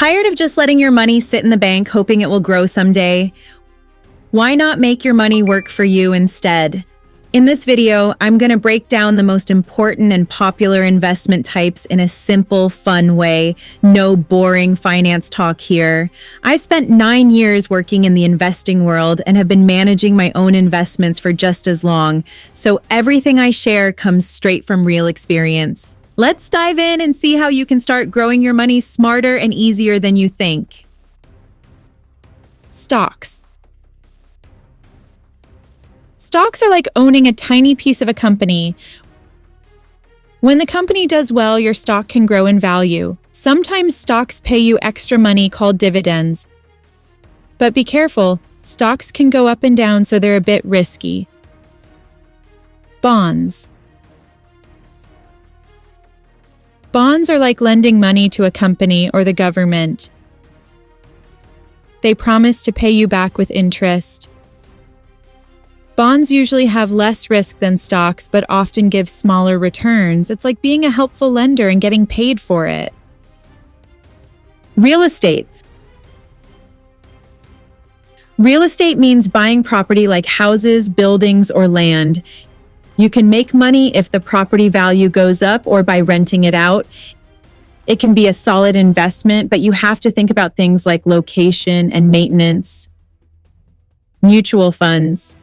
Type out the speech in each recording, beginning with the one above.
Tired of just letting your money sit in the bank hoping it will grow someday? Why not make your money work for you instead? In this video, I'm going to break down the most important and popular investment types in a simple, fun way. No boring finance talk here. I've spent 9 years working in the investing world and have been managing my own investments for just as long, so everything I share comes straight from real experience. Let's dive in and see how you can start growing your money smarter and easier than you think. Stocks. Stocks are like owning a tiny piece of a company. When the company does well, your stock can grow in value. Sometimes stocks pay you extra money called dividends. But be careful, stocks can go up and down, so they're a bit risky. Bonds. Bonds are like lending money to a company or the government. They promise to pay you back with interest. Bonds usually have less risk than stocks, but often give smaller returns. It's like being a helpful lender and getting paid for it. Real estate. Real estate means buying property like houses, buildings, or land. You can make money if the property value goes up or by renting it out. It can be a solid investment, but you have to think about things like location and maintenance. Mutual funds.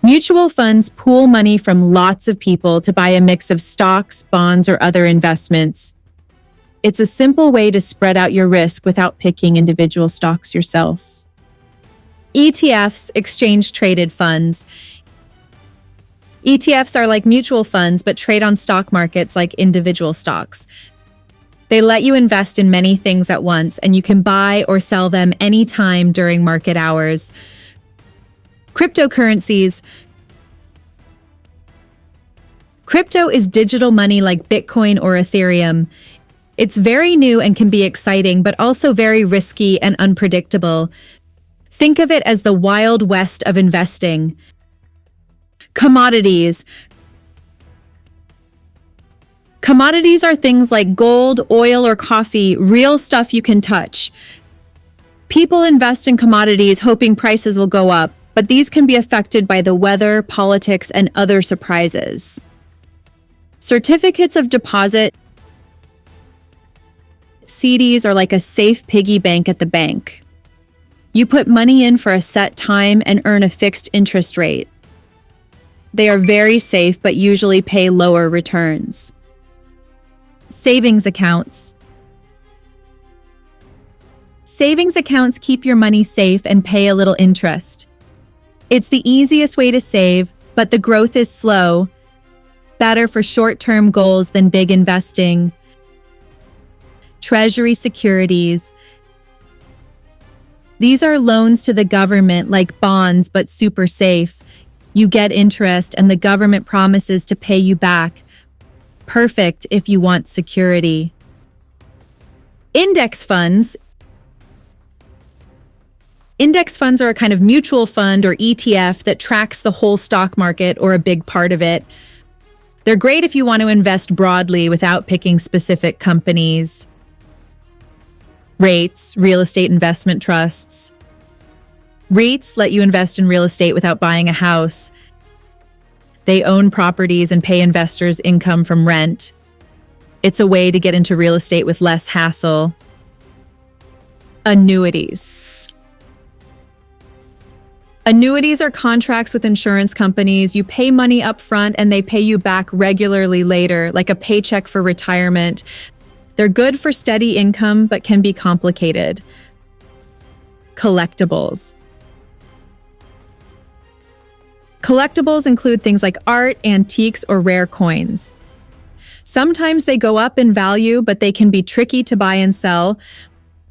Mutual funds pool money from lots of people to buy a mix of stocks, bonds, or other investments. It's a simple way to spread out your risk without picking individual stocks yourself. ETFs, exchange-traded funds. ETFs are like mutual funds but trade on stock markets like individual stocks. They let you invest in many things at once, and you can buy or sell them anytime during market hours. Cryptocurrencies. Crypto is digital money like Bitcoin or Ethereum. It's very new and can be exciting, but also very risky and unpredictable. Think of it as the Wild West of investing. Commodities. Commodities are things like gold, oil, or coffee, real stuff you can touch. People invest in commodities hoping prices will go up, but these can be affected by the weather, politics, and other surprises. Certificates of deposit. CDs are like a safe piggy bank at the bank. You put money in for a set time and earn a fixed interest rate. They are very safe but usually pay lower returns. Savings accounts. Savings accounts keep your money safe and pay a little interest. It's the easiest way to save, but the growth is slow. Better for short-term goals than big investing. Treasury Securities. These are loans to the government like bonds, but super safe. You get interest and the government promises to pay you back. Perfect if you want security. Index funds. Index funds are a kind of mutual fund or ETF that tracks the whole stock market or a big part of it. They're great if you want to invest broadly without picking specific companies. REITs, real estate investment trusts. REITs let you invest in real estate without buying a house. They own properties and pay investors income from rent. It's a way to get into real estate with less hassle. Annuities. Annuities are contracts with insurance companies. You pay money up front and they pay you back regularly later, like a paycheck for retirement. They're good for steady income, but can be complicated. Collectibles. Collectibles include things like art, antiques, or rare coins. Sometimes they go up in value, but they can be tricky to buy and sell.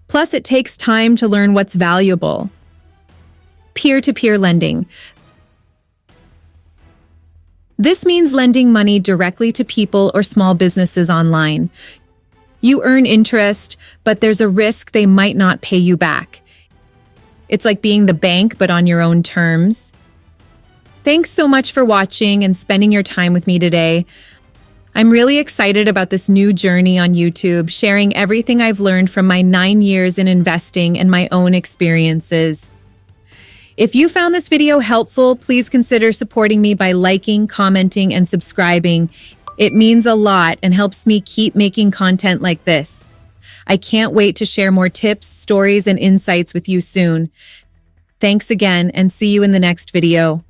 Plus, it takes time to learn what's valuable. Peer-to-peer lending. This means lending money directly to people or small businesses online. You earn interest, but there's a risk they might not pay you back. It's like being the bank, but on your own terms. Thanks so much for watching and spending your time with me today. I'm really excited about this new journey on YouTube, sharing everything I've learned from my 9 years in investing and my own experiences. If you found this video helpful, please consider supporting me by liking, commenting, and subscribing. It means a lot and helps me keep making content like this. I can't wait to share more tips, stories, and insights with you soon. Thanks again, and see you in the next video.